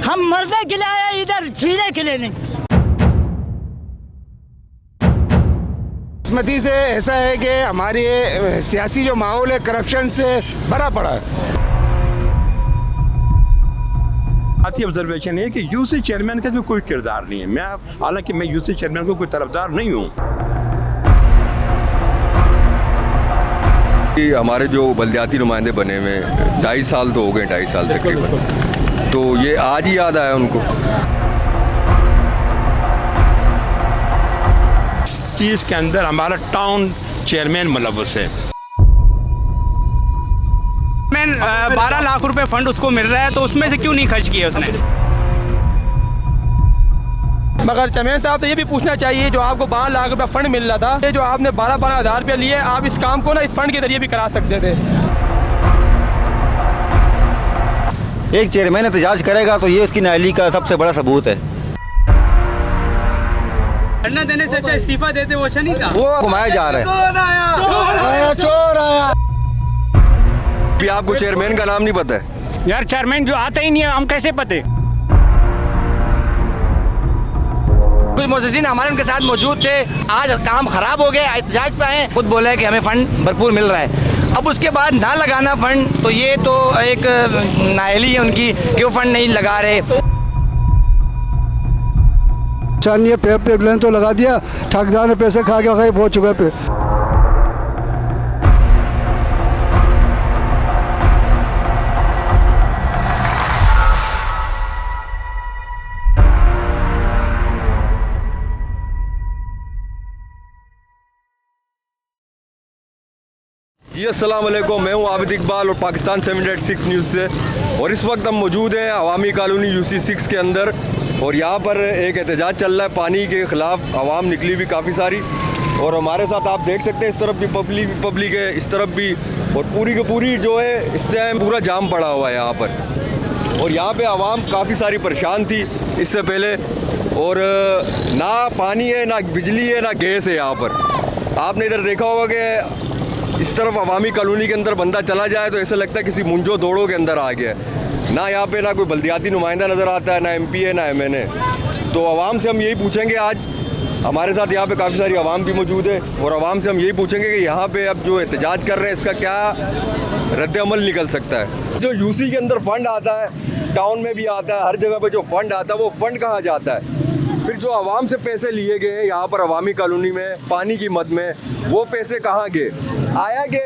हम मरने के लिए आए, इधर जीने के लिए नहीं। किस्मती से ऐसा है कि हमारे सियासी जो माहौल है करप्शन से भरा पड़ा है। ऑब्जर्वेशन है कि यूसी चेयरमैन का इसमें कोई किरदार नहीं है। मैं हालांकि मैं यूसी चेयरमैन को कोई तरफदार नहीं हूँ। हमारे जो बल्दियाती नुमाइंदे बने हुए 2.5 साल तो हो गए, 2.5 साल तकरीबन, तो ये आज ही याद आया उनको। इस चीज़ के अंदर हमारा टाउन चेयरमैन मुलव्वस है। 12 लाख रुपए फंड उसको मिल रहा है, तो उसमें से क्यों नहीं खर्च किया उसने? मगर चेयरमैन साहब तो ये भी पूछना चाहिए, जो आपको 12 लाख रुपए फंड मिल रहा था, ये जो आपने 12-12 हज़ार रुपये लिए, आप इस काम को ना इस फंड के जरिए भी करा सकते थे। एक चेयरमैन एहतजाज करेगा तो ये उसकी नाअहली का सबसे बड़ा सबूत है। धरना देने से अच्छा इस्तीफा देते, वो अच्छा नहीं था? वो घुमाया जा रहा है। चोर आया। भी आपको चेयरमैन का नाम नहीं पता है? यार चेयरमैन जो आता ही नहीं है, हम कैसे पते? कुछ मुअज़्ज़िज़ीन हमारे उनके साथ मौजूद थे, आज काम खराब हो गया, एहतजाज पे आए, खुद बोला है कि हमें फ़ंड भरपूर मिल रहा है। अब उसके बाद ना लगाना फ़ंड, तो ये तो एक नाअहली है उनकी कि वो फ़ंड नहीं लगा रहे। ये पेपर तो लगा दिया, ठगदार ने पैसे खा के गायब हो चुका है। जी अस्सलाम वालेकुम, मैं हूँ आबिद इकबाल और पाकिस्तान 786 न्यूज़ से। और इस वक्त हम मौजूद हैं अवामी कॉलोनी UC 6 के अंदर, और यहाँ पर एक एहतजाज चल रहा है पानी के ख़िलाफ़। आवाम निकली हुई काफ़ी सारी, और हमारे साथ आप देख सकते हैं इस तरफ भी पब्लिक है, इस तरफ भी, और पूरी की पूरी जो है इस टाइम पूरा जाम पड़ा हुआ है यहाँ पर। और यहाँ पे आवाम काफ़ी सारी परेशान थी इससे पहले, और ना पानी है, ना बिजली है, ना गैस है यहाँ पर। आपने इधर देखा होगा कि इस तरफ अवामी कॉलोनी के अंदर बंदा चला जाए तो ऐसा लगता है किसी मुंजो दौड़ों के अंदर आ गया है। ना यहाँ पे ना कोई बल्दियाती नुमाइंदा नज़र आता है, ना MP है, ना MN है। तो आवाम से हम यही पूछेंगे, आज हमारे साथ यहाँ पे काफ़ी सारी आवाम भी मौजूद है, और आवाम से हम यही पूछेंगे कि यहाँ पे अब जो एहतजाज कर रहे हैं इसका क्या रद्द-ए-अमल निकल सकता है। जो UC के अंदर फ़ंड आता है, टाउन में भी आता है, हर जगह पर जो फ़ंड आता है वो फ़ंड कहाँ जाता है? फिर जो आवाम से पैसे लिए गए हैं यहाँ पर अवामी कॉलोनी में पानी की मद में, वो पैसे कहाँ गए? आया कि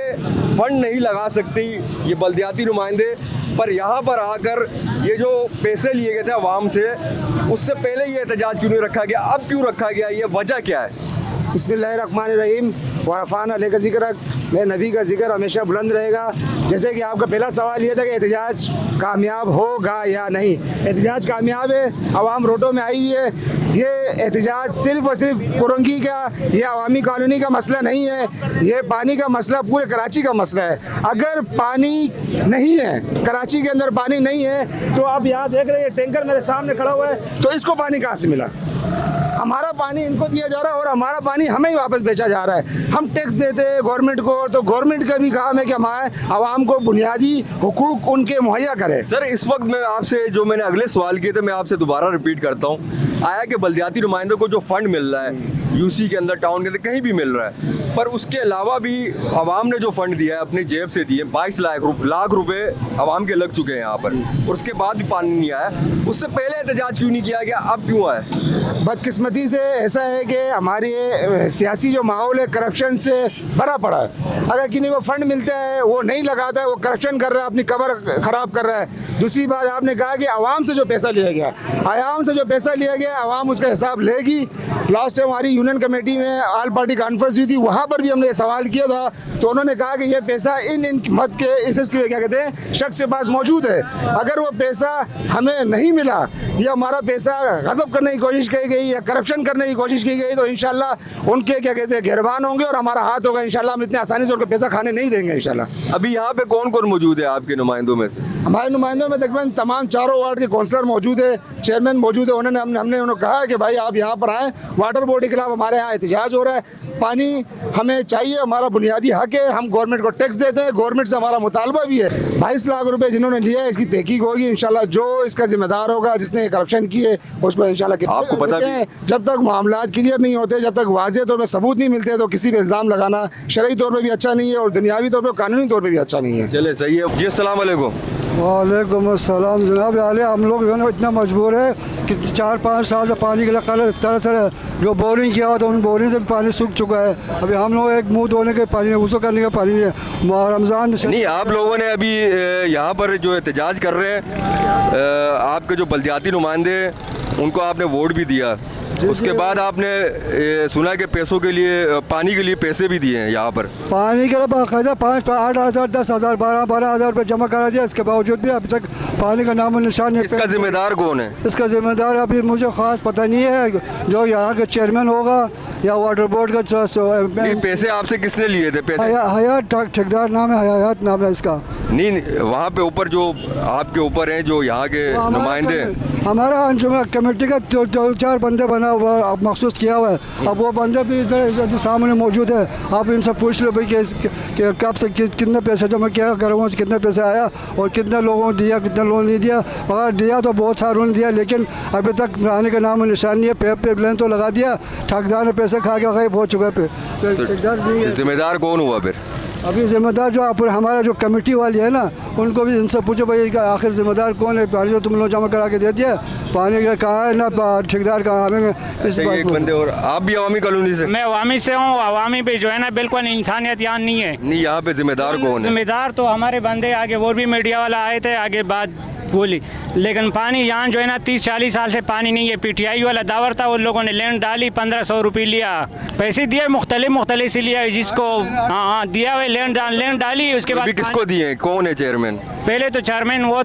फ़ंड नहीं लगा सकती ये बल्दियाती नुमाइंदे, पर यहाँ पर आकर ये जो पैसे लिए गए थे आवाम से, उससे पहले ये एहतजाज क्यों नहीं रखा गया? अब क्यों रखा गया? ये वजह क्या है? बिस्मिल्लाहिर्रहमानिर्रहीम वरफ़ाना अलैका ज़िक्र। मेरे नबी का जिक्र हमेशा बुलंद रहेगा। जैसे कि आपका पहला सवाल ये था कि एहतजाज कामयाब होगा या नहीं। एहतजाज कामयाब है, आवाम रोडों में आई हुई है। ये एहतजाज सिर्फ़ और सिर्फ कुरंगी का, ये अवामी कॉलोनी का मसला नहीं है, ये पानी का मसला पूरे कराची का मसला है। अगर पानी नहीं है, कराची के अंदर पानी नहीं है, तो आप यहाँ देख रहे हैं टैंकर मेरे सामने खड़ा हुआ है, तो इसको पानी कहाँ से मिला? हमारा पानी इनको दिया जा रहा है और हमारा पानी हमें ही वापस बेचा जा रहा है। हम टैक्स देते हैं गवर्नमेंट को, तो गवर्नमेंट का भी काम है कि हमारे आवाम को बुनियादी हुकूक उनके मुहैया करे। सर, इस वक्त मैं आपसे जो मैंने अगले सवाल किए थे मैं आपसे दोबारा रिपीट करता हूँ। आया कि बल्दियाती नुमाइंदों को जो फंड मिल रहा है UC के अंदर, टाउन के अंदर कहीं भी मिल रहा है, पर उसके अलावा भी आवाम ने जो फंड दिया है अपनी जेब से दिए, 22 लाख रुपए आवाम के लग चुके हैं यहाँ पर, और उसके बाद भी पानी नहीं आया। उससे पहले एहतजाज क्यों नहीं किया गया, अब क्यों आया? बदकिस्मती से ऐसा है कि हमारे सियासी जो माहौल है करप्शन से भरा पड़ा है। अगर किसी को फंड मिलता है वो नहीं लगाता है, वो करप्शन कर रहा है, अपनी कबर ख़राब कर रहा है। दूसरी बात आपने कहा कि आवाम से जो पैसा लिया गया, आवाम से जो पैसा लिया गया आवाम उसका हिसाब लेगी। लास्ट टाइम हमारी यूनियन कमेटी में ऑल पार्टी कॉन्फ्रेंस हुई थी, वहाँ पर भी हमने ये सवाल किया था, तो उन्होंने कहा कि ये पैसा इन मत के इसके क्या कहते हैं शख्स के पास मौजूद है। अगर वो पैसा हमें नहीं मिला या हमारा पैसा गज़ब करने की कोशिश की गई या करप्शन करने की कोशिश की गई, तो इंशाल्लाह उनके क्या कहते हैं गिरबान होंगे और हमारा हाथ होगा। इंशाल्लाह हम इतने आसानी से उनको पैसा खाने नहीं देंगे इंशाल्लाह। अभी यहाँ पे कौन कौन मौजूद है आपके नुमाइंदों में से? हमारे नुमाइंदों में तकरीबन तमाम चारों वार्ड के काउंसलर मौजूद है, चेयरमैन मौजूद है। उन्होंने हमने मैंने उन्हें कहा कि भाई आप यहाँ पर आएँ, वाटर बोर्ड के खिलाफ हमारे यहाँ एहतजाज हो रहा है, पानी हमें चाहिए, हमारा बुनियादी हक है, हम गवर्नमेंट को टैक्स देते हैं, गवर्नमेंट से हमारा मुतालबा भी है। 22 लाख रुपए जिन्होंने लिया है इसकी तहकीक होगी इंशाल्लाह, जो इसका जिम्मेदार होगा जिसने करप्शन की है उसको इंशाल्लाह। आपको पता भी जब तक मामला क्लियर नहीं होते, जब तक वाज़ेह तौर पर सबूत नहीं मिलते, तो किसी पे इल्ज़ाम लगाना शरई तौर पर भी अच्छा नहीं है और दुनियावी तौर पर कानूनी तौर पर भी अच्छा नहीं है। चले सही है जी। अस्सलाम वालेकुम। वालेकुम अस्सलाम जनाब। हाल हम लोग जो है ना इतना मजबूर है कि 4-5 साल से पानी के लिए तरस है। जो बोरिंग किया हुआ था उन बोरिंग से पानी सूख चुका है। अभी हम लोग एक मुंह धोने के पानी, वज़ू करने का पानी नहीं है। रमज़ान नहीं, आप लोगों ने अभी यहाँ पर जो एहतजाज कर रहे हैं, आपके जो बल्दियाती नुमाइंदे उनको आपने वोट भी दिया, उसके बाद आपने सुना कि पैसों के लिए, पानी के लिए पैसे भी दिए हैं यहाँ पर। पानी के लिए बाकायदा 5-8 हज़ार 10 हज़ार 12 हज़ार रुपये जमा करा दिया। इसके बावजूद भी अभी तक पानी का नामो निशान नहीं। इसका जिम्मेदार कौन है? इसका जिम्मेदार अभी मुझे ख़ास पता नहीं है। जो यहाँ का चेयरमैन होगा या वाटर बोर्ड का पैसे आपसे किसने लिए थे? पैसे हयात ठेकेदार नाम है, हयात नाम है इसका। नहीं, वहाँ पे ऊपर जो आपके ऊपर हैं, जो यहाँ के नुमाइंदे हैं, हमारा अंजुम कमेटी का 2-4 बंदे बना हुआ है, अब मखसूस किया हुआ है। अब वो बंदे भी इधर सामने मौजूद है। आप इनसे पूछ लो भाई कि कब से कितने पैसे जमा किया, घरों से कितने पैसे आया और कितने लोगों को दिया, कितने लोगों नहीं दिया। अगर दिया तो बहुत सारों ने दिया, लेकिन अभी तक आने का नाम निशान नहीं है। पेप लेन तो लगा दिया, ठेकेदार ने पैसे खा के गायब हो चुका है। जिम्मेदार कौन हुआ फिर? अभी जिम्मेदार जो हमारा जो कमेटी वाली है ना, उनको भी इनसे पूछो भाई आखिर जिम्मेदार कौन है? पानी जो तुम लोग जमा करा के दे दिया, पानी का कहाँ है ना, ठेकेदार कहाँ? हमें एक बंदे और आप भी अवामी कॉलोनी से? मैं अवामी से हूँ। अवामी पे जो है ना बिल्कुल इंसानियत यहाँ नहीं है। नहीं, यहाँ पे जिम्मेदार कौन है? जिम्मेदार तो हमारे बंदे आगे, वो भी मीडिया वाला आए थे, आगे बात बोली, लेकिन पानी यहाँ जो है ना 30-40 साल से पानी नहीं है। PTI वाला दावर था, उन लोगों ने लैंड डाली, 1500 रुपये लिया, पैसे दिए मुख्तलिफ से लिया, जिसको हाँ दिया हुआ लैंड डाली। उसके बाद किसको दिए? कौन है चेयरमैन? पहले तो चेयरमैन वो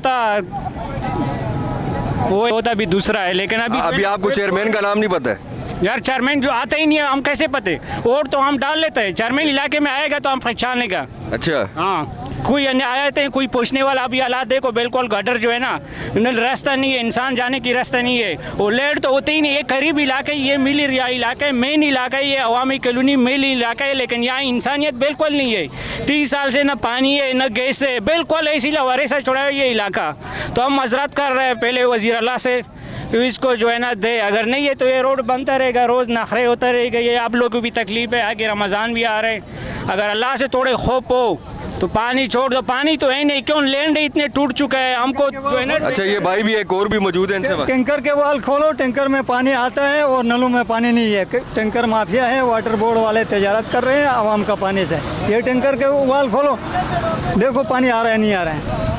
था भी दूसरा है, लेकिन अभी आपको चेयरमैन का नाम नहीं पता है? यार चेयरमैन जो आता ही नहीं है, हम कैसे पते? वोट तो हम डाल लेते हैं, चेयरमैन इलाके में आएगा तो हम पहचान लेगा। अच्छा, हाँ, कोई आए थे, कोई पूछने वाला। अभी हालात देखो, बिल्कुल गटर जो है ना, रास्ता नहीं है, इंसान जाने की रास्ता नहीं है। वो लेट तो होते ही नहीं। ये करीब इलाका है, ये मिली रिया इलाका है, मेन इलाका है, ये अवामी कॉलोनी मेन इलाका है, लेकिन यहाँ इंसानियत बिल्कुल नहीं है। 30 साल से ना पानी है ना गैस है, बिल्कुल ऐसी लवारे से छोड़ा है ये इलाका। तो हम मजरत कर रहे हैं पहले वज़ीर अल्लाह से, इसको जो है ना दे, अगर नहीं है तो ये रोड बनता रहेगा, रोज़ नखरे होता रहेगा। ये आप लोगों को भी तकलीफ है, आगे रमज़ान भी आ रहे हैं। अगर अल्लाह से थोड़े खौफ हो तो पानी छोड़ दो। पानी तो है नहीं, क्यों लैंड इतने टूट चुका है हमको जो है ना। अच्छा, ये भाई भी एक और भी मौजूद है इनसे? टैंकर के वाल खोलो, टैंकर में पानी आता है और नलों में पानी नहीं है। टैंकर माफिया है, वाटर बोर्ड वाले तजारत कर रहे हैं आवाम का पानी से। ये टैंकर के वाल खोलो, देखो पानी आ रहा है नहीं आ रहा है।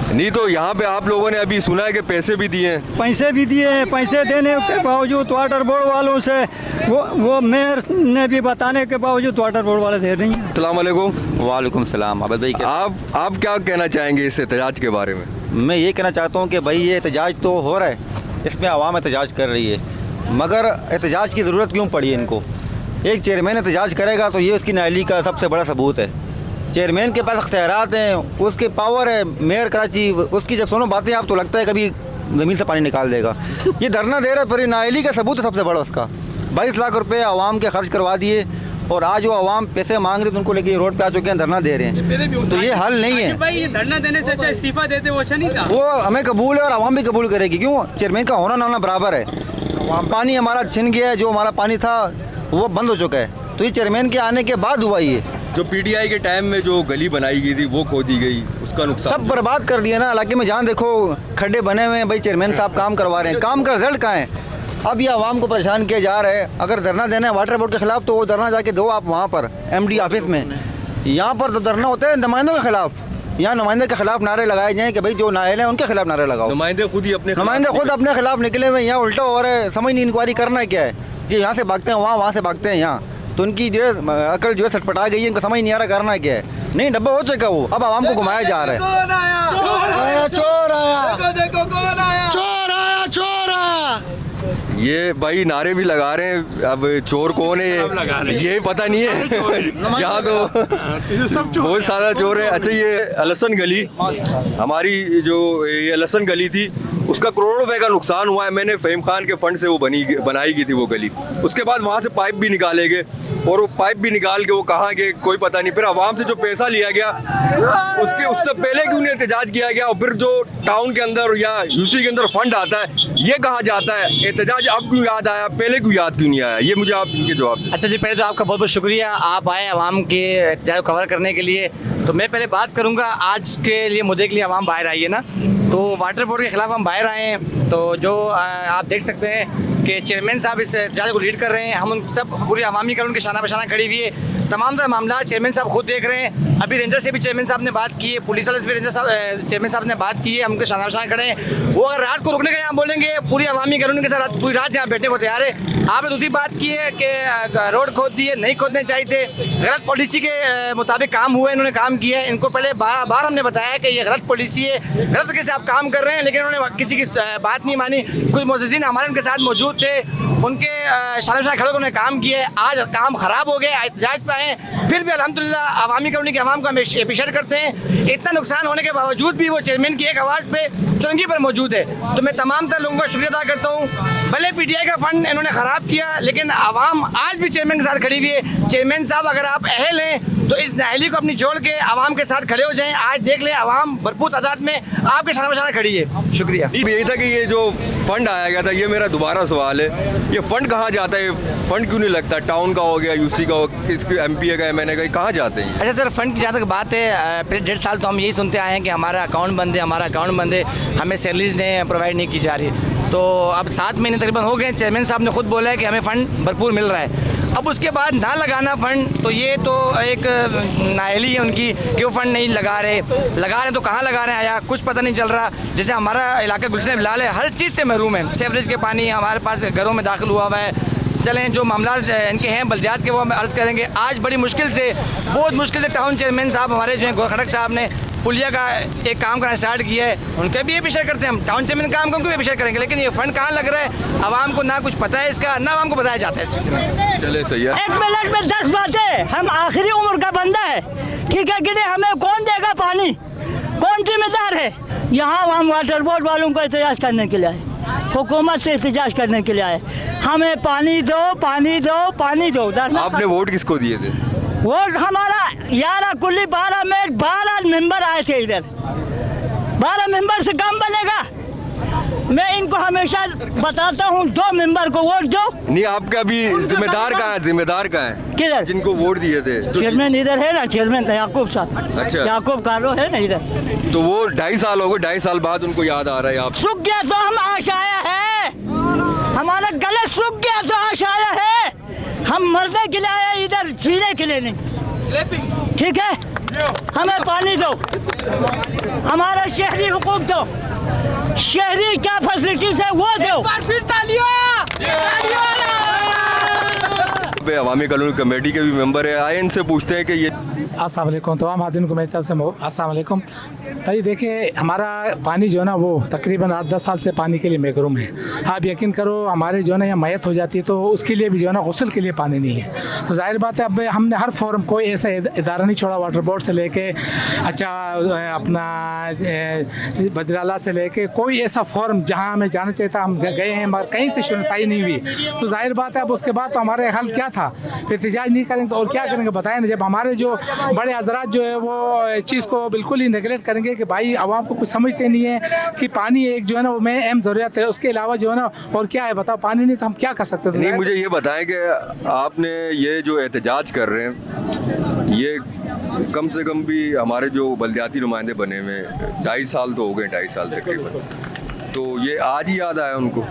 नहीं, तो यहाँ पे आप लोगों ने अभी सुना है कि पैसे भी दिए हैं? पैसे भी दिए हैं। पैसे देने के बावजूद वाटर बोर्ड वालों से, वो मेयर ने भी बताने के बावजूद वाटर बोर्ड वाले दे रही हैं। अस्सलाम वालेकुम। वालेकुम सलाम। आबिद भाई, आप क्या कहना चाहेंगे इस एहतजाज के बारे में? मैं ये कहना चाहता हूँ कि भाई ये एहतजाज तो हो रहा है, इसमें आवाम एहतजाज कर रही है, मगर एहतजाज की ज़रूरत क्यों पड़ी है इनको? एक चेयरमैन एहतजाज करेगा तो ये उसकी नाअहली का सबसे बड़ा सबूत है। चेयरमैन के पास अख्तियारात हैं, उसके पावर है। मेयर कराची, उसकी जब सुनो बातें आप तो लगता है कभी ज़मीन से पानी निकाल देगा। ये धरना दे रहा है, पर नाअहली का सबूत है सबसे बड़ा उसका। 22 लाख रुपए आवाम के खर्च करवा दिए और आज वो आवाम पैसे मांग रहे तो उनको लेके रोड पे आ चुके हैं, धरना दे रहे हैं। तो ये हल नहीं है भाई। ये धरना देने से अच्छा इस्तीफा देते, वो अच्छा नहीं था? वो हमें कबूल है और आवाम भी कबूल करेगी। क्यों? चेयरमैन का होना ना होना बराबर है। पानी हमारा छिन गया है, जो हमारा पानी था वो बंद हो चुका है। तो ये चेयरमैन के आने के बाद हुआ। ये जो PTI के टाइम में जो गली बनाई गई थी वो खोदी गई, उसका नुकसान सब बर्बाद कर दिया ना इलाके में। जहाँ देखो खड्डे बने हुए हैं। भाई चेयरमैन साहब काम करवा रहे हैं, काम का रिजल्ट कहाँ है? अब ये आवाम को परेशान किया जा रहा है। अगर धरना देना है वाटर बोर्ड के खिलाफ तो वो धरना जाके दो आप वहाँ पर MD ऑफिस में। यहाँ पर तो धरना होता है नुमाइंदों के खिलाफ। यहाँ नुमाइंदे के खिलाफ नारे लगाए जाएँ कि भाई जो नाअहल हैं उनके खिलाफ नारे लगाओ। नुमाइंदे खुद अपने खिलाफ निकले हुए। यहाँ उल्टा हो रहा है, समझ नहीं इंक्वायरी करना क्या है। ये यहाँ से भागते हैं वहाँ, वहाँ से भागते हैं यहाँ। तो उनकी जो है अकल जो है सटपटा गई है, इनको समझ नहीं आ रहा करना क्या है। नहीं, डब्बा हो चुका वो, अब आवाम को घुमाया जा रहा है। चोर आया, चोर आया, देखो कौन आया, चोर आया, चोर आया। ये भाई नारे भी लगा रहे हैं, अब चोर कौन है ये पता नहीं है। यहाँ तो बहुत सारा चोर है। अच्छा, ये लहसन गली, हमारी जो ये लहसन गली थी उसका करोड़ों रुपए का नुकसान हुआ है। मैंने फ़हीम खान के फंड से वो बनाई गई थी वो गली। उसके बाद वहाँ से पाइप भी निकाले गए और वो पाइप भी निकाल के वो कहाँ गए कोई पता नहीं। फिर आवाम से जो पैसा लिया गया उससे पहले क्यों नहीं एहतजाज किया गया, और फिर जो टाउन के अंदर या यूसी के अंदर फंड आता है ये कहाँ जाता है। एहतजाज अब क्यों याद आया, पहले क्यों याद क्यों नहीं आया, ये मुझे आप इनके जवाब। अच्छा जी, पहले तो आपका बहुत बहुत शुक्रिया, आप आए आवाम के एहतजाज को कवर करने के लिए। तो मैं पहले बात करूंगा आज के लिए मुद्दे के लिए आवाम बाहर आई है ना, तो वाटर बोर्ड के खिलाफ हम बाहर आए हैं। तो जो आप देख सकते हैं कि चेयरमैन साहब इस एहतजाज को लीड कर रहे हैं। हम उन सब पूरी अवामी कर उनके शाना बशाना खड़ी हुई है। तमाम तरह मामला चेयरमैन साहब खुद देख रहे हैं। अभी रेंजर से भी चेयरमैन साहब ने बात की है, पुलिस वाले से भी रेंजर साहब चेयरमैन साहब ने बात की है, हम उनके शाना बशाना खड़े हैं। वो अगर रात को रुकने का यहाँ बोलेंगे, पूरी अवामी कानून के साथ पूरी रात यहाँ बैठने को तैयार है। आपने दूसरी बात की है कि रोड खोद दिए, नहीं खोदने चाहिए थे, गलत पॉलिसी के मुताबिक काम हुआ है, इन्होंने काम किया है। इनको पहले बार हमने बताया कि ये गलत पॉलिसी है, गलत तरीके से आप काम कर रहे हैं, लेकिन उन्होंने किसी की बात नहीं मानी। कुछ मुअज़्ज़िज़ीन हमारे उनके साथ मौजूद थे, उनके शान खड़े होकर उन्होंने काम किया है। आज काम खराब हो गया, एहतजाज पे आए, फिर भी अल्हम्दुलिल्लाह अवामी कम्युनिटी के अवाम का हम अप्रिशिएट करते हैं। इतना नुकसान होने के बावजूद भी वो चेयरमैन की एक आवाज़ पे चुरंगी पर मौजूद है। तो मैं तमाम तर लोगों का शुक्रिया अदा करता हूँ। भले PTI का फंड इन्होंने ख़राब किया, लेकिन आवाम आज भी चेयरमैन के साथ खड़ी हुई है। चेयरमैन साहब अगर आप अहल हैं तो इस नाअहली को अपनी जोड़ के आवाम के साथ खड़े हो जाएं। आज देख लें आवाम भरपूर तादाद में आपके शाना बशाना खड़ी है। शुक्रिया। यही था कि ये जो फंड आया गया था, ये मेरा दोबारा सवाल है, ये फंड कहाँ जाता है, फंड क्यों नहीं लगता? टाउन का हो गया, यूसी का हो, MPA का, MNA का, कहाँ जाते हैं? अच्छा सर, फंड की जहाँ तक बात है, पिछले 1.5 साल तो हम यही सुनते आए हैं कि हमारा अकाउंट बंद है, हमारा अकाउंट बंद है, हमें सैलरीज ने प्रोवाइड नहीं की जा रही। तो अब 7 महीने तकरीबन हो गए, चेयरमैन साहब ने खुद बोला है कि हमें फ़ंड भरपूर मिल रहा है। अब उसके बाद ना लगाना फ़ंड, तो ये तो एक नाअहली है उनकी कि वो फ़ंड नहीं लगा रहे तो कहाँ लगा रहे हैं आया कुछ पता नहीं चल रहा। जैसे हमारा इलाका गुलशन बिलाल है, हर चीज़ से महरूम है। सेवरेज के पानी हमारे पास घरों में दाखिल हुआ है। चलें, जो मामला इनके हैं बल्दियात के, वो हम अर्ज़ करेंगे। आज बड़ी मुश्किल से, बहुत मुश्किल से टाउन चेयरमैन साहब हमारे जो हैं गोर खड़क साहब ने पुलिया का एक काम करना स्टार्ट किया है, उनका भी ये अप्रिशिएट करते हैं हम। टाउन चेयरमैन काम को उनको भी अप्रिशिएट करेंगे, लेकिन ये फंड कहाँ लग रहा है आवाम को ना कुछ पता है इसका, ना आवाम को बताया जाता है। चले सही है। 1 मिनट में 10 बातें। हम आखिरी उम्र का बंदा है, ठीक है कि नहीं? हमें कौन देगा पानी, कौन जिम्मेदार है? यहाँ हम वाटर बोर्ड वालों को एहतजाज करने के लिए आए, हुकूमत से एहतजाज करने के लिए आए। हमें पानी दो, पानी दो, पानी दो। आपने वोट किसको दिए थे? वोट हमारा 11 कुल्ली 12 में 12 मेंबर आए थे इधर। 12 मेंबर से काम बनेगा? मैं इनको हमेशा बताता हूँ 2 मेंबर को वोट दो। नहीं, आपका भी जिम्मेदार कहाँ है? जिम्मेदार कहाँ है? किधर? जिनको वोट दिए थे? चेयरमैन इधर है ना, चेयरमैन याकूब साहब। अच्छा, याकूब कारो है ना इधर। तो वो 2.5 साल हो गए, 2.5 साल बाद उनको याद आ रहा है। आप सूख गया तो हम आश आया है, हमारा गला सूख गया तो आश आया है। हम मरने के लिए आए, इधर जीने के लिए नहीं, ठीक है? हमें पानी दो, हमारा शहरी हुकूक दो, शहरी क्या फैसिलिटीज है वो दो। अवामी कॉलोनी कमेटी के भी मेंबर है, आए इनसे पूछते हैं कि ये। अस्सलाम वालेकुम तमाम हाज़िरीन को मेरी तरफ से अस्सलाम वालेकुम। भाई देखिए, हमारा पानी जो है ना वो तकरीबन 8-10 साल से पानी के लिए महरूम है। आप यकीन करो, हमारे जो है ना यहाँ मैयत हो जाती है तो उसके लिए भी जो है ना गुस्ल के लिए पानी नहीं है। तो जाहिर बात है, अब हमने हर फोरम कोई ऐसा इदारा नहीं छोड़ा, वाटर बोर्ड से लेके अच्छा अपना बजराला से लेके कोई ऐसा फोरम जहाँ हमें जाना चाहिए था हम गए हैं, मगर कहीं से सुनवाई नहीं हुई। तो जाहिर बात है, अब उसके बाद तो हमारे हल क्या था? एहतजाज नहीं करेंगे तो और क्या करेंगे बताएं ना। जब हमारे जो बड़े हजरात जो है वो चीज़ को बिल्कुल ही नेगलेक्ट करेंगे कि भाई आवाम को कुछ समझते नहीं है कि पानी एक जो है ना वो में अहम ज़रूरत है, उसके अलावा जो है ना और क्या है बताओ? पानी नहीं तो हम क्या कर सकते थे? नहीं, मुझे ये बताएं कि आपने ये जो एहतजाज कर रहे हैं, ये कम से कम भी हमारे जो बल्दियाती नुमाइंदे बने हुए 2.5 साल तो हो गए, 2.5 साल तकरीबन, तो ये आज ही याद आया उनको?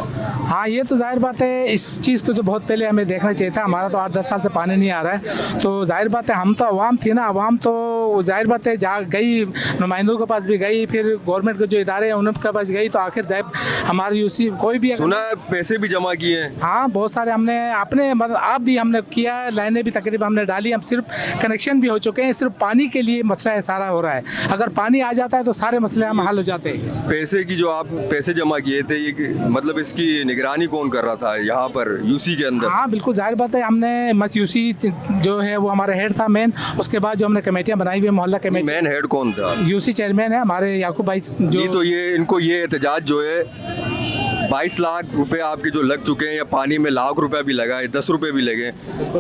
हाँ, ये तो जाहिर बात है, इस चीज़ को तो बहुत पहले हमें देखना चाहिए था। हमारा तो 8-10 साल से पानी नहीं आ रहा है, तो जाहिर बात है हम तो अवाम थी ना, अवाम तो वो जाहिर बात है जा गई, नुमाइंदों के पास भी गई, फिर गवर्नमेंट के जो इदारे हैं उनके पास गई, तो आखिर जाए हमारी यूसी कोई भी सुना है पैसे भी जमा किए हैं। हाँ बहुत सारे हमने अपने मतलब आप भी हमने किया, लाइनें भी तकरीबन हमने डाली, हम सिर्फ कनेक्शन भी हो चुके हैं, सिर्फ पानी के लिए मसला है सारा हो रहा है। अगर पानी आ जाता है तो सारे मसले हम हल हो जाते हैं। पैसे की जो आप पैसे जमा किए थे, ये मतलब इसकी निगरानी कौन कर रहा था यहाँ पर यूसी के अंदर? हाँ बिल्कुल जाहिर बात है, हमने मत यूसी जो है वो हमारा हेड था मेन, उसके बाद जो हमने कमेटियाँ बनाई हुई मोहल्ला कमेटी। मेन हेड कौन था? यूसी चेयरमैन है हमारे याकूब भाई जो। तो ये इनको ये एहतजाज जो है 22 लाख रुपए आपके जो लग चुके हैं, या पानी में लाख रुपए भी लगा है, 10 रुपए भी लगे,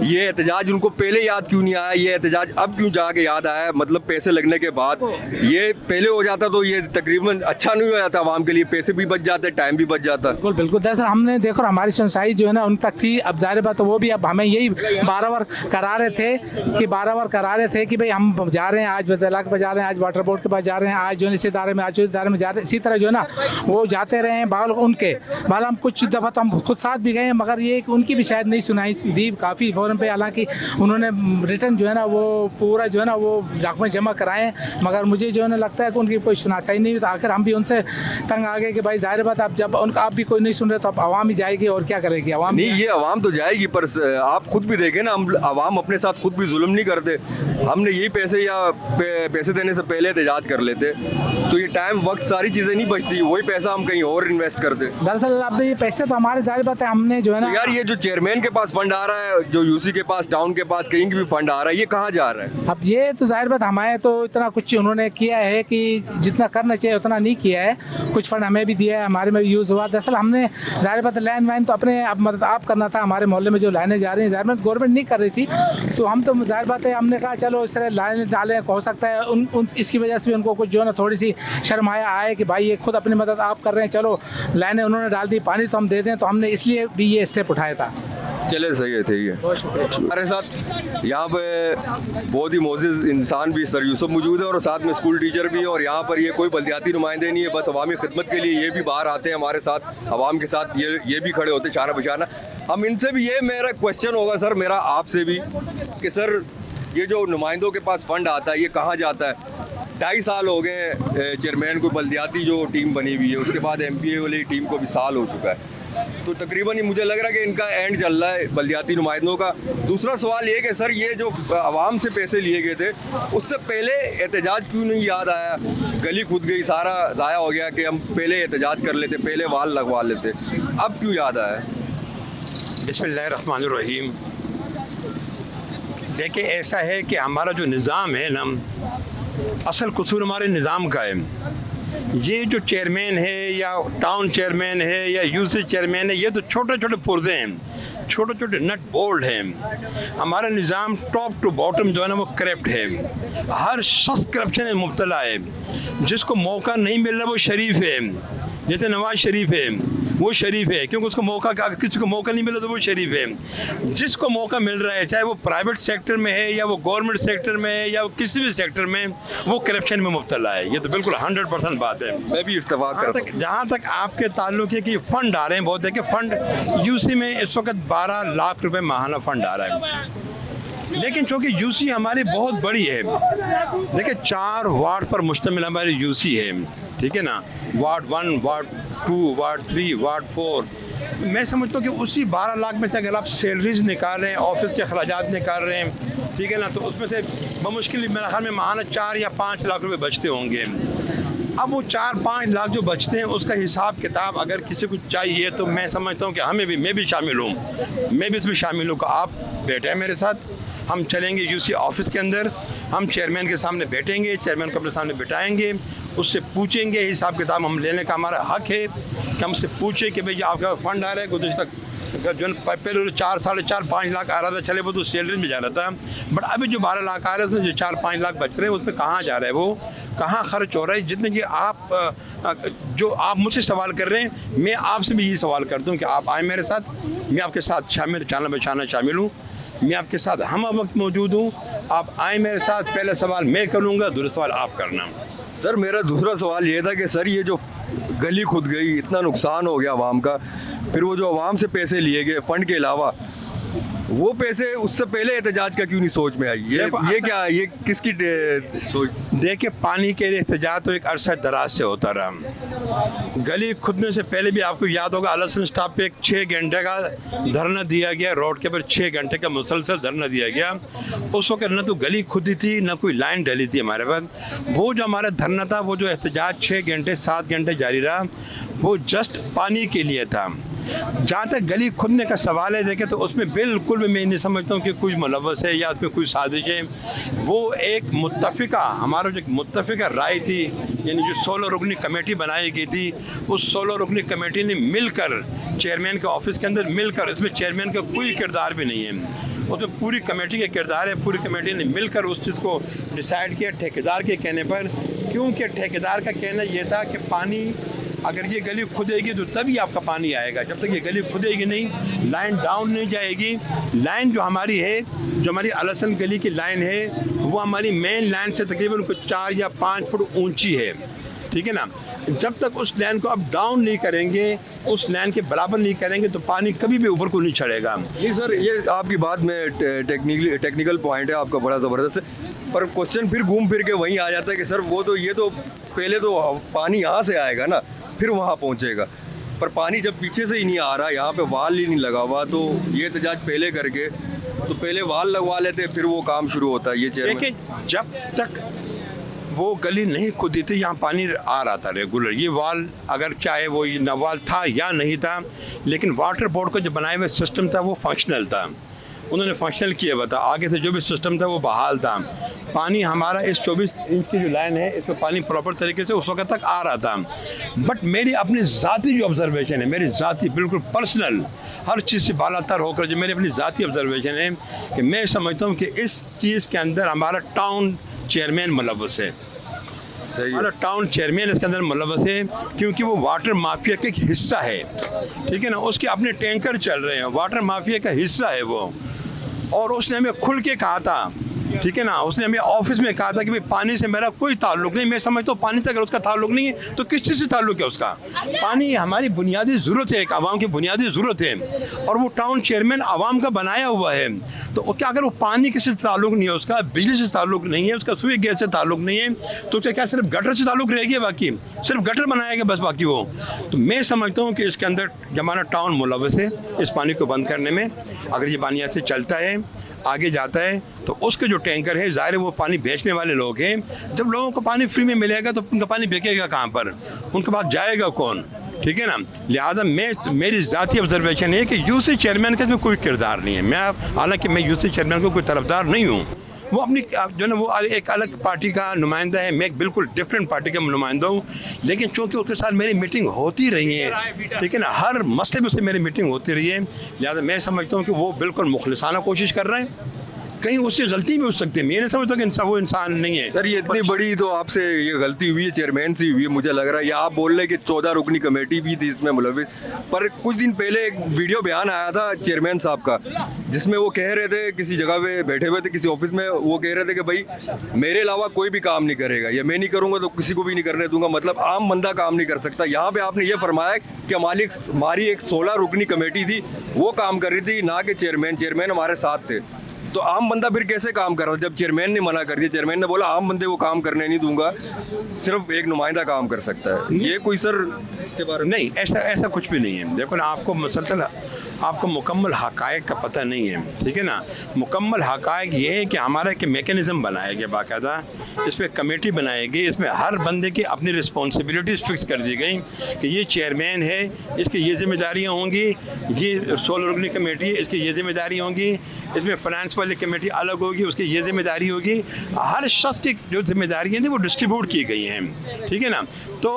ये एहतजाज उनको पहले याद क्यों नहीं आया? ये एहतजाज अब क्यों जाके याद आया? मतलब पैसे लगने के बाद ये पहले हो जाता तो ये तकरीबन अच्छा नहीं हो जाता आवाम के लिए, पैसे भी बच जाते, टाइम भी बच जाता। बिल्कुल बिल्कुल, दरअसल हमने देखो हमारी सुनवाई जो है ना उन तक थी, अब जाहिर बात वो भी अब हमें यही बार करा रहे थे कि भाई हम जा रहे हैं, आज बदला के पास जा रहे हैं, आज वाटर बोर्ड के पास जा रहे हैं, आज जो इस इदारे में, आज इदारे में जा रहे हैं, इसी तरह जो है ना वो जाते रहे हैं बाल उनके बाल। हम कुछ दफ़ा तो हम खुद साथ भी गए हैं, मगर ये उनकी भी शायद नहीं सुनाई दी काफ़ी फोरम पे, हालांकि उन्होंने रिटर्न जो है ना वो पूरा जो है ना वो डॉक्यूमेंट जमा कराए, मगर मुझे जो है ना लगता है कि उनकी कोई सुनाई नहीं हुई। तो आखिर हम भी उनसे तंग आ गए कि भाई जाहिर बात आप जब उनका आप भी कोई नहीं सुन रहे तो अब आवाम ही जाएगी और क्या करेगी आवाम? नहीं, ये आवाम तो जाएगी, पर आप खुद भी देखें ना, हम आवाम अपने साथ खुद भी जुल्म नहीं करते। हमने यही पैसे या पैसे देने से पहले एहतजाज कर लेते तो ये टाइम वक्त सारी चीज़ें नहीं बचती, वही पैसा हम कहीं और इन्वेस्ट करते। दरअसल अब ये पैसे तो हमारे जाहिर बात है हमने जो है ना, यार ये जो चेयरमैन के पास फंड आ रहा है, जो यूसी के पास, टाउन के पास, कहीं भी फंड आ रहा है, ये कहाँ जा रहा है? अब ये तो जाहिर बात हमारे तो इतना कुछ उन्होंने किया है कि जितना करना चाहिए उतना नहीं किया है, कुछ फंड हमें भी दिया है, हमारे में भी यूज़ हुआ। दरअसल हमने जाहिर बात लाइन वाइन तो अपने अब मदद आप करना था, हमारे मोहल्ले में जो लाइनें जा रही हैं जाहिर बात गवर्नमेंट नहीं कर रही थी, तो हम तो जाहिर बात है हमने कहा चलो इस तरह लाइनें डालें, हो सकता है उन इसकी वजह से भी उनको कुछ जो है ना थोड़ी सी शर्माया आए कि भाई ये खुद अपनी मदद आप कर रहे हैं, चलो लाइनें उन्होंने डाल दी, पानी तो हम दे दें, तो हमने इसलिए भी ये स्टेप उठाया था। चले सही है, ठीक है। बहुत शुक्रिया। हमारे साथ यहाँ पे बहुत ही मोअज़्ज़िज़ इंसान भी सर यूसुफ मौजूद है, और साथ में स्कूल टीचर भी हैं, और यहाँ पर ये कोई बल्दियाती नुमाइंदे नहीं है, बस अवामी खिदमत के लिए ये भी बाहर आते हैं हमारे साथ, आवाम के साथ ये भी खड़े होते शाना बशाना। हम इनसे भी ये मेरा क्वेश्चन होगा सर, मेरा आपसे भी, कि सर ये जो नुमाइंदों के पास फ़ंड आता है ये कहाँ जाता है? 2.5 साल हो गए चेयरमैन को, बल्दियाती जो टीम बनी हुई है, उसके बाद MPA वाली टीम को भी साल हो चुका है, तो तकरीबन ही मुझे लग रहा है कि इनका एंड चल रहा है बल्दियाती नुमाइंदों का। दूसरा सवाल ये कि सर ये जो आवाम से पैसे लिए गए थे उससे पहले एहतजाज क्यों नहीं याद आया? गली खुद गई, सारा ज़ाया हो गया कि हम पहले एहतजाज कर लेते, पहले वाल लगवा लेते, अब क्यों याद आया? बिस्मिल्लाहिर्रहमानिर्रहीम। देखिए ऐसा है कि हमारा जो निज़ाम है ना, असल कसूर हमारे निज़ाम का है। ये जो चेयरमैन है या टाउन चेयरमैन है या यूसी चेयरमैन है, ये तो छोटे छोटे पुर्जे हैं, छोटे छोटे नट बोल्ट हैं। हमारा निज़ाम टॉप टू बॉटम जो है ना वो करप्ट है, हर शख्स करप्शन में मुब्तला है, जिसको मौका नहीं मिल रहा वो शरीफ है, जैसे नवाज शरीफ है वो शरीफ है, क्योंकि उसको मौका, किसी को मौका नहीं मिला तो वो शरीफ है। जिसको मौका मिल रहा है, चाहे वो प्राइवेट सेक्टर में है या वो गवर्नमेंट सेक्टर में है या वो किसी भी सेक्टर में, वो करप्शन में मुब्तला है। ये तो बिल्कुल 100% बात है, मैं भी इत्तेफाक करता हूं। जहाँ तक आपके ताल्लुक है कि फ़ंड आ रहे हैं, बहुत है कि फ़ंड यूसी में इस वक्त 12 लाख रुपए माहाना फ़ंड आ रहा है, लेकिन चूँकि यूसी हमारी बहुत बड़ी है, देखिए 4 वार्ड पर मुश्तमिल हमारी यूसी है, ठीक है ना, वार्ड 1, वार्ड 2, वार्ड 3, वार्ड 4। मैं समझता हूँ कि उसी 12 लाख में से अगर आप सैलरीज निकाल रहे हैं, ऑफिस के अखराजात निकाल रहे हैं, ठीक है ना, तो उसमें से बमुश्किल मेरे ख्याल में माहाना 4 या 5 लाख रुपए बचते होंगे। अब वो 4-5 लाख जो बचते हैं उसका हिसाब किताब अगर किसी को चाहिए तो मैं समझता हूँ कि मैं भी शामिल हूँ, मैं भी इसमें शामिल हूँ। आप बैठे हैं मेरे साथ, हम चलेंगे यूसी ऑफिस के अंदर, हम चेयरमैन के सामने बैठेंगे, चेयरमैन को अपने सामने बिठाएंगे, उससे पूछेंगे, हिसाब किताब हम लेने का हमारा हक है कि हमसे पूछे कि भाई आपका फ़ंड आ रहा है, गुज़श्ता जो पहले 4-4.5 लाख आ रहा था, चले वो तो सैलरी में जा रहा था, बट अभी जो 12 लाख आ रहा है उसमें जो 4-5 लाख बच रहे हैं उसमें कहाँ जा रहा है, वो कहाँ खर्च हो रहा है? जितने कि आप मुझसे सवाल कर रहे हैं, मैं आपसे भी यही सवाल करता हूँ कि आप आए मेरे साथ, मैं आपके साथ शामिल हूँ, मैं आपके साथ हम वक्त मौजूद हूँ, आप आए मेरे साथ, पहला सवाल मैं करूँगा, दूसरा सवाल आप करना। सर मेरा दूसरा सवाल ये था कि सर ये जो गली खुद गई, इतना नुकसान हो गया आवाम का, फिर वो जो आवाम से पैसे लिए गए फ़ंड के अलावा, वो पैसे उससे पहले एहतजाज का क्यों नहीं सोच में आई? ये क्या, ये किसकी सोच? देखिए, पानी के लिए एहतजाज तो एक अरसा दराज से होता रहा। गली खुदने से पहले भी आपको याद होगा, अलसन स्टॉप पे एक 6 घंटे का धरना दिया गया, रोड के ऊपर 6 घंटे का मुसलसल धरना दिया गया। उस वक्त न तो गली खुदी थी, न कोई लाइन डली थी हमारे पास। वो जो हमारा धरना था, वो जो एहतजाज 6 घंटे 7 घंटे जारी रहा, वो जस्ट पानी के लिए था। जहाँ तक गली खुदने का सवाल है, देखें तो उसमें बिल्कुल भी मैं नहीं समझता हूँ कि कोई मुलव्वस है या उसमें कोई साजिश है। वो एक मुत्तफ़िका, हमारा जो मुत्तफ़िका राय थी, यानी जो 16 रुकनी कमेटी बनाई गई थी, उस 16 रुकनी कमेटी ने मिलकर चेयरमैन के ऑफिस के अंदर मिलकर, इसमें चेयरमैन का कोई किरदार भी नहीं है, उसमें पूरी कमेटी के किरदार है। पूरी कमेटी ने मिलकर उस चीज़ को डिसाइड किया ठेकेदार के कहने पर, क्योंकि ठेकेदार का कहना ये था कि पानी अगर ये गली खुदेगी तो तभी आपका पानी आएगा, जब तक ये गली खुदेगी नहीं, लाइन डाउन नहीं जाएगी। लाइन जो हमारी है, जो हमारी अलसन गली की लाइन है, वो हमारी मेन लाइन से तकरीबन कुछ 4 या 5 फुट ऊंची है, ठीक है ना। जब तक उस लाइन को आप डाउन नहीं करेंगे, उस लाइन के बराबर नहीं करेंगे, तो पानी कभी भी ऊपर को नहीं चढ़ेगा। जी सर, ये आपकी बात में टेक्निकल पॉइंट है आपका बड़ा ज़बरदस्त है, पर क्वेश्चन फिर घूम फिर के वहीं आ जाता है कि सर वो तो ये तो पहले तो पानी यहाँ से आएगा ना, फिर वहाँ पहुँचेगा, पर पानी जब पीछे से ही नहीं आ रहा, यहाँ पे वाल ही नहीं लगा हुआ, तो ये एहतजाज पहले करके तो पहले वाल लगवा लेते, फिर वो काम शुरू होता है। ये चेयरमैन, देखिए, जब तक वो गली नहीं खुदी थी, यहाँ पानी आ रहा था रेगुलर। ये वाल अगर चाहे वो न वाल था या नहीं था, लेकिन वाटर बोर्ड का जो बनाया हुआ सिस्टम था वो फंक्शनल था, उन्होंने फंक्शनल किया हुआ था। आगे से जो भी सिस्टम था वो बहाल था। पानी हमारा इस 24 इंच की जो लाइन है, इसमें पानी प्रॉपर तरीके से उस वक्त तक आ रहा था। बट मेरी अपनी ज़ाती जो ऑब्जर्वेशन है, मेरी ज़ाती बिल्कुल पर्सनल, हर चीज़ से बालातर होकर जो मेरी अपनी ज़ाती ऑब्जर्वेशन है, कि मैं समझता हूँ कि इस चीज़ के अंदर हमारा टाउन चेयरमैन मुलव्वस है। हमारा टाउन चेयरमैन इसके अंदर मुलव्वस है, क्योंकि वो वाटर माफिया का एक हिस्सा है, ठीक है ना। उसके अपने टैंकर चल रहे हैं, वाटर माफिया का हिस्सा है वो। और उसने हमें खुल के कहा था, ठीक है ना, उसने हमें ऑफिस में कहा था कि भाई पानी से मेरा कोई ताल्लुक नहीं। मैं समझता हूँ पानी से अगर उसका ताल्लुक नहीं है तो किस चीज़ से ताल्लुक है उसका? पानी हमारी बुनियादी ज़रूरत है, एक आवाम की बुनियादी ज़रूरत है, और वो टाउन चेयरमैन आवाम का बनाया हुआ है। तो क्या अगर वो पानी किसी से ताल्लुक नहीं है, उसका बिजली से ताल्लुक नहीं है, उसका सुई गैस से ताल्लुक नहीं है, तो क्या सिर्फ गटर से ताल्लुक रहेगी? बाकी सिर्फ गटर बनाएगा बस, बाकी वो। तो मैं समझता हूँ कि इसके अंदर हमारा टाउन मुलव्वस है इस पानी को बंद करने में। अगर ये पानी ऐसे चलता है, आगे जाता है, तो उसके जो टैंकर है, ज़ाहिर है वो पानी बेचने वाले लोग हैं। जब लोगों को पानी फ्री में मिलेगा तो उनका पानी बेचेगा कहाँ पर, उनके पास जाएगा कौन, ठीक है ना। लिहाजा मेरी ज़ाती ऑब्जर्वेशन है कि यूसी चेयरमैन का इसमें कोई किरदार नहीं है। मैं, हालांकि मैं यूसी चेयरमैन को कोई तरफदार नहीं हूँ, वो अपनी जो ना वो एक अलग पार्टी का नुमाइंदा है, मैं एक बिल्कुल डिफरेंट पार्टी का नुमाइंदा हूँ। लेकिन चूँकि उसके साथ मेरी मीटिंग होती रही है, ठीक है ना, हर मसले में उससे मेरी मीटिंग होती रही है, लिहाजा मैं समझता हूँ कि वो बिल्कुल मुखलिसाना कोशिश कर रहे हैं। कहीं उससे गलती भी हो सकती है, मैं नहीं समझता कि वो इंसान नहीं है। सर ये इतनी बड़ी तो आपसे ये गलती हुई है, चेयरमैन से हुई है मुझे लग रहा है। या आप बोल रहे हैं कि 14 रुकनी कमेटी भी थी इसमें मुलव्विस, पर कुछ दिन पहले एक वीडियो बयान आया था चेयरमैन साहब का, जिसमें वो कह रहे थे, किसी जगह पे बैठे हुए थे किसी ऑफिस में, वो कह रहे थे कि भाई मेरे अलावा कोई भी काम नहीं करेगा, या मैं नहीं करूँगा तो किसी को भी नहीं करने दूंगा, मतलब आम बंदा काम नहीं कर सकता। यहाँ पे आपने ये फरमाया कि हमारी एक 16 रुकनी कमेटी थी, वो काम कर रही थी, ना कि चेयरमैन हमारे साथ थे। तो आम बंदा फिर कैसे काम कर रहा था जब चेयरमैन ने मना कर दिया? चेयरमैन ने बोला आम बंदे को काम करने नहीं दूंगा, सिर्फ एक नुमाइंदा काम कर सकता है। ये कोई सर इसके बारे में नहीं, ऐसा कुछ भी नहीं है। देखो ना, आपको मुसलसल आपको मुकम्मल हक़ाइक़ का पता नहीं है, ठीक है ना। मुकम्मल हक़ाइक़ ये है कि हमारा एक मेकनिज़म बनाया गया बाकायदा, इस पर कमेटी बनाई गई, इसमें हर बंदे की अपनी रिस्पॉन्सिबिलिटीज़ फिक्स कर दी गई कि ये चेयरमैन है, इसकी ये जिम्मेदारियाँ होंगी, ये 16 रुकनी कमेटी है, इसकी ये जिम्मेदारियाँ होंगी, इसमें फाइनेंस वाली कमेटी अलग होगी, उसकी ये जिम्मेदारी होगी। हर शख्स की जो जिम्मेदारियाँ थी वो डिस्ट्रीब्यूट की गई हैं, ठीक है ना। तो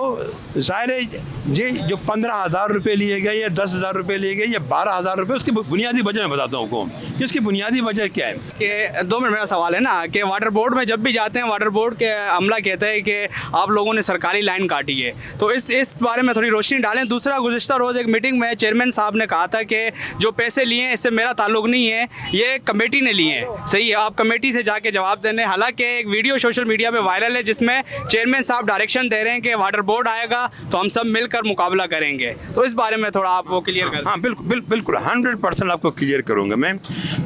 ज़ाहिर है ये जो 15,000 रुपये लिए गए या 10,000 रुपये लिए गए या 12,000 रुपये, उसकी बुनियादी वजह मैं बताता हूँ आपको कि इसकी बुनियादी वजह क्या है। कि 2 मिनट मेरा सवाल है ना, कि वाटर बोर्ड में जब भी जाते हैं, वाटर बोर्ड के अमला कहते हैं कि आप लोगों ने सरकारी लाइन काटी है, तो इस बारे में थोड़ी रोशनी डालें। दूसरा, गुज़िश्ता रोज़ एक मीटिंग में चेयरमैन साहब ने कहा था कि जो पैसे लिए हैं इससे मेरा ताल्लुक नहीं है, ये कमेटी ने लिए हैं। सही है, आप कमेटी से जाके जवाब देने। हालांकि एक वीडियो सोशल मीडिया पे वायरल है जिसमें चेयरमैन साहब डायरेक्शन दे रहे हैं कि वाटर बोर्ड आएगा तो हम सब मिलकर मिलकर मुकाबला करेंगे। तो इस बारे में थोड़ा आप वो क्लियर कर। हाँ बिल्कुल बिल्कुल 100% आपको क्लियर करूँगा मैं।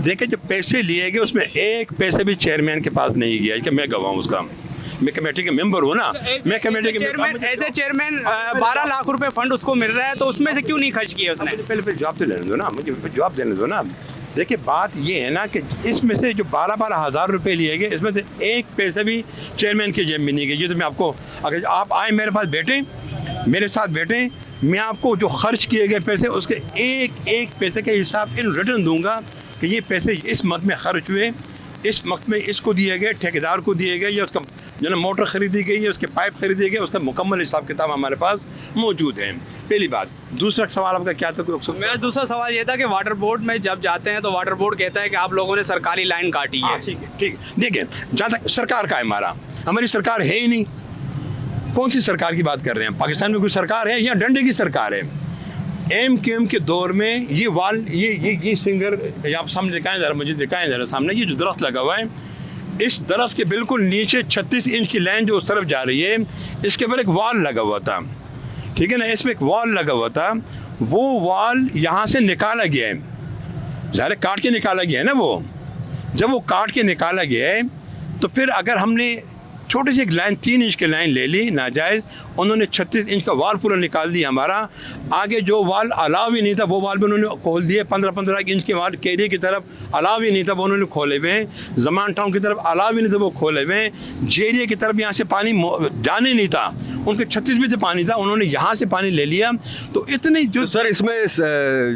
देखिए जो पैसे लिए गए उसमें एक पैसे भी चेयरमैन के पास नहीं गया कि मैं गवाह हूँ उसका, मैं कमेटी का मेंबर हूँ ना, मैं कमेटी के chairman as a chairman 12 lakh रुपए फंड उसको मिल रहा है, तो उसमें से क्यों नहीं खर्च किए उसने? पहले जवाब तो लेने दो ना, मुझे जवाब देने दो ना। देखिए बात ये है ना कि इसमें से जो 12 हज़ार रुपये लिए गए इसमें से एक पैसे भी चेयरमैन की जेब में नहीं गई। ये तो मैं आपको, अगर आप आए मेरे पास बैठे, मेरे साथ बैठे, मैं आपको जो खर्च किए गए पैसे उसके एक एक पैसे के हिसाब इन रिटर्न दूंगा कि ये पैसे इस मद में खर्च हुए, इस वक्त में इसको दिए गए, ठेकेदार को दिए गए, या उसका जो ना मोटर ख़रीदी गई है, उसके पाइप खरीदे गए, उसका मुकम्मल हिसाब किताब हमारे पास मौजूद है। पहली बात। दूसरा सवाल आपका क्या था? मेरा दूसरा सवाल ये था कि वाटर बोर्ड में जब जाते हैं तो वाटर बोर्ड कहता है कि आप लोगों ने सरकारी लाइन काटी है। ठीक है ठीक है। देखिए जहाँ तक सरकार का है, हमारी सरकार है ही नहीं। कौन सी सरकार की बात कर रहे हैं? पाकिस्तान में कोई सरकार है या डंडे की सरकार है? MQM के दौर में ये वाल ये सिंगर आप सामने दिखाएं ज़रा, मुझे दिखाएं ज़रा सामने, ये जो दरख्त लगा हुआ है, इस दरख्त के बिल्कुल नीचे 36 इंच की लाइन जो उस तरफ जा रही है, इसके ऊपर एक वाल लगा हुआ था, ठीक है ना, इसमें एक वाल लगा हुआ था। वो वाल यहाँ से निकाला गया है, ज़ाहिर काट के निकाला गया है ना। वो जब वो काट के निकाला गया है तो फिर अगर हमने छोटी सी एक लाइन 3 इंच की लाइन ले ली नाजायज़, उन्होंने 36 इंच का वाल पूरा निकाल दिया हमारा। आगे जो वाल अलाव ही नहीं था वो वाल भी उन्होंने खोल दिए। 15-15 इंच के वाल केरिया की तरफ अलाव ही नहीं था वो उन्होंने खोले हुए हैं। जमान टाउन की तरफ अलाव ही नहीं था वो खोले हुए हैं। जेरिया की तरफ यहाँ से पानी जाने नहीं था, उनके 36 में से पानी था, उन्होंने यहाँ से पानी ले लिया। तो इतनी जो सर इसमें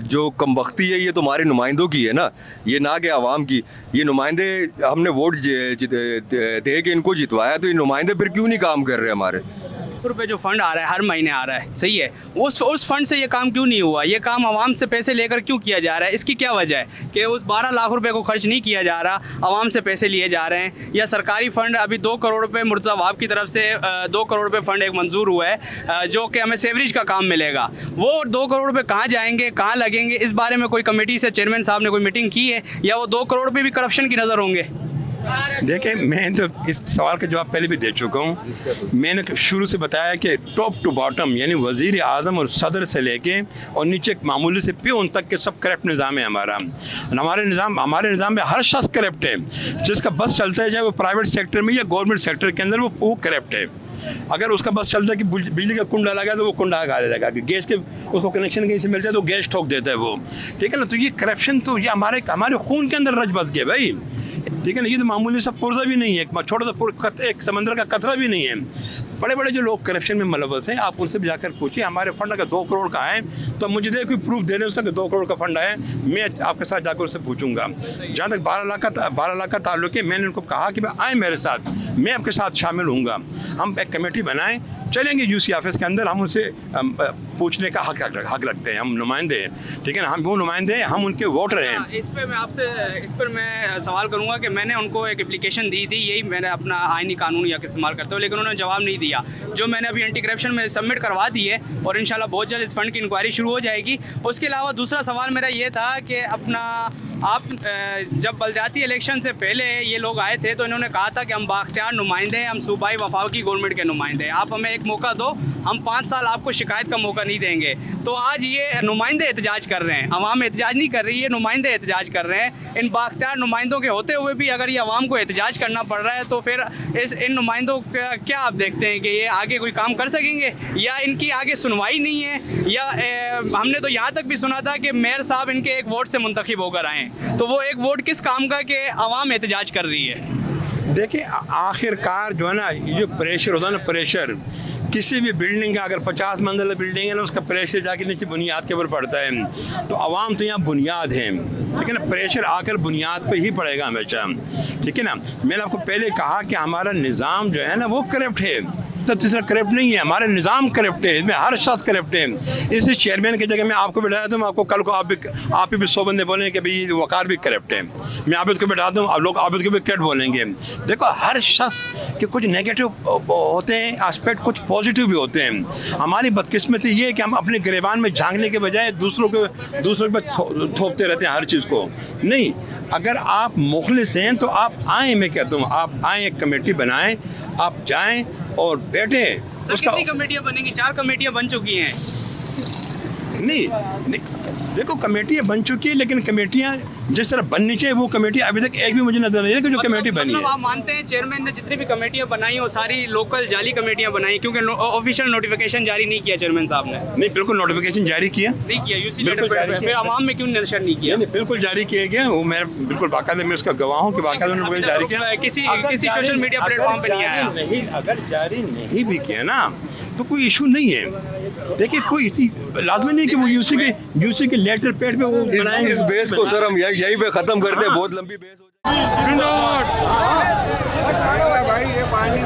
जो कमबख्ती है ये तुम्हारे नुमाइंदों की है ना, ये ना कि आवाम की। ये नुमाइंदे हमने वोट दे के इनको जितवाया, तो ये नुमाइंदे फिर क्यों नहीं काम कर रहे हमारे? रुपए जो फंड आ रहा है हर महीने आ रहा है, सही है, उस फंड से ये काम क्यों नहीं हुआ? ये काम आवाम से पैसे लेकर क्यों किया जा रहा है? इसकी क्या वजह है कि उस 12 लाख रुपए को खर्च नहीं किया जा रहा, आवाम से पैसे लिए जा रहे हैं? या सरकारी फंड अभी 2 करोड़ रुपए मुर्तज़ा वहाब की तरफ से 2 करोड़ रुपए फंड एक मंजूर हुआ है जो कि हमें सेवरेज का काम मिलेगा, वो 2 करोड़ रुपए कहाँ जाएंगे, कहाँ लगेंगे? इस बारे में कोई कमेटी से चेयरमैन साहब ने कोई मीटिंग की है, या वो 2 करोड़ रुपये भी करप्शन की नज़र होंगे? देखिए मैं तो इस सवाल का जवाब पहले भी दे चुका हूँ। मैंने शुरू से बताया कि टॉप टू बॉटम यानी वज़ीर आज़म और सदर से लेके और नीचे एक मामूली से प्यून तक के सब करप्ट निज़ाम है हमारा। हमारे निज़ाम में हर शख्स करप्ट है। जिसका बस चलता है चाहे वो प्राइवेट सेक्टर में या गवर्नमेंट सेक्टर के अंदर, वो करप्ट है। अगर उसका बस चलता है कि बिजली का कुंडा लगा तो वो कुंडा लगा देगा, कि गैस के उसको कनेक्शन कहीं से मिलता है तो गैस ठोक देता है वो, ठीक है ना। तो ये करप्शन तो ये हमारे खून के अंदर रच बस गया भाई, ठीक है ना। ये तो मामूली सा पुर्जा भी नहीं है, छोटा सा एक समंदर का कतरा भी नहीं है। बड़े बड़े जो लोग करप्शन में मुलव्वस हैं, आप उनसे भी जाकर पूछिए हमारे फंड अगर 2 करोड़ का है तो मुझे दे कोई प्रूफ दे रहे उसका कि 2 करोड़ का फंड है, मैं आपके साथ जाकर उससे पूछूंगा। जहाँ तक 12 लाख का ताल्लुक है, मैंने उनको कहा कि आए मेरे साथ, मैं आपके साथ शामिल हूँगा। हम एक कमेटी बनाएं, चलेंगे यूसी ऑफिस के अंदर, हम उनसे पूछने का हक रखते हैं। हम नुमाइंदे हैं, ठीक है ना, हम वो नुमाइंदे हैं, हम उनके वोटर हैं। इस पर मैं सवाल करूंगा कि मैंने उनको एक एप्लीकेशन दी थी, यही मैंने अपना आईनी कानून या इस्तेमाल करते हो, लेकिन उन्होंने जवाब नहीं दिया, जो मैंने अभी एंटी करप्शन में सबमिट करवा दी है, और इंशाल्लाह बहुत जल्द इस फंड की इंक्वायरी शुरू हो जाएगी। उसके अलावा दूसरा सवाल मेरा ये था कि आप जब बलदियाती इलेक्शन से पहले ये लोग आए थे तो इन्होंने कहा था कि हम बाख्तियार नुमाइंदे हैं, हम सूबाई वफाकी गवर्नमेंट के नुमाइंदे हैं, आप हमें एक मौका दो, हम 5 साल आपको शिकायत का मौका नहीं देंगे। तो आज ये नुमाइंदे एहतजाज कर रहे हैं, अवाम एहतजाज नहीं कर रही है, नुमाइंदे एहतजाज कर रहे हैं। इन बाख्तियार नुमाइंदों के होते हुए भी अगर ये अवाम को एहतजाज करना पड़ रहा है तो फिर इन नुमाइंदों का क्या आप देखते हैं कि ये आगे कोई काम कर सकेंगे, या इनकी आगे सुनवाई नहीं है? या हमने तो यहाँ तक भी सुना था कि मेयर साहब इनके एक वोट से मुंतखब होकर आए, तो वो एक वोट किस काम का कि अवाम एहतजाज कर रही है? देखिए आखिरकार जो है ना, ये जो प्रेशर होता है ना, प्रेशर किसी भी बिल्डिंग का, अगर 50 मंजिला बिल्डिंग है ना, उसका प्रेशर जाके नीचे बुनियाद के ऊपर पड़ता है। तो आवाम तो यहाँ बुनियाद है, ठीक है ना, प्रेशर आकर बुनियाद पे ही पड़ेगा हमेशा, ठीक है ना। मैंने आपको पहले कहा कि हमारा निज़ाम जो है ना वो करप्ट है, तो तीसरा करप्ट नहीं है, हमारा निज़ाम करप्ट है, इसमें हर शख्स करप्ट है। इसलिए चेयरमैन की जगह मैं आपको बैठाया तो मैं आपको कल को आप भी 100 बंदे बोलेंगे कि भाई वकार भी करप्ट है, मैं आबिद को बैठा दूँ, अब लोग आबिद को भी करप्ट बोलेंगे। देखो हर शख्स के कुछ नेगेटिव होते हैं एस्पेक्ट, कुछ पॉजिटिव भी होते हैं। हमारी बदकिस्मती ये है कि हम अपने गिरेबान में झांकने के बजाय दूसरों पर थोपते रहते हैं हर चीज़ को। नहीं, अगर आप मुखलिस हैं तो आप आएँ, मैं कहता हूँ आप आएँ, एक कमेटी बनाएँ, आप जाएँ और बैठे उसका कितनी कमेटियां बनेंगी? 4 कमेटियां बन चुकी हैं। नहीं, देखो कमेटियाँ बन चुकी है, लेकिन कमेटियाँ जिस तरह बननी चाहिए वो कमेटी अभी तक एक भी मुझे नजर नहीं है कि जो कमेटी बनी है। मतलब आप मानते हैं चेयरमैन ने जितनी भी कमेटियां बनाई वो सारी लोकल जाली कमेटियां बनाई, क्योंकि ऑफिशियल नोटिफिकेशन जारी नहीं किया चेयरमैन साहब ने? नहीं, बिल्कुल नोटिफिकेशन जारी किया, नहीं किया यूसी बिल्कुल लेटर जारी पे, किया। फिर आवाम में क्यों नशर नहीं किया? नहीं, बिल्कुल जारी किया गया, वो मैं बिल्कुल बाकायदा मैं उसका गवाह हूँ कि बाकायदा उन्होंने जारी किया। किसी अगर किसी जारी- सोशल मीडिया प्लेटफॉर्म पे नहीं अगर आया। जारी नहीं, अगर जारी नहीं भी किया ना तो कोई इशू नहीं है। देखिए कोई इसी लाजमी नहीं कि वो यूसी के लेटर पेड पे वो बनाएंगे। इस बेस को सर हम यहीं पे खत्म करते हैं, बहुत लंबी बेस हो जाएगी। भाई ये पानी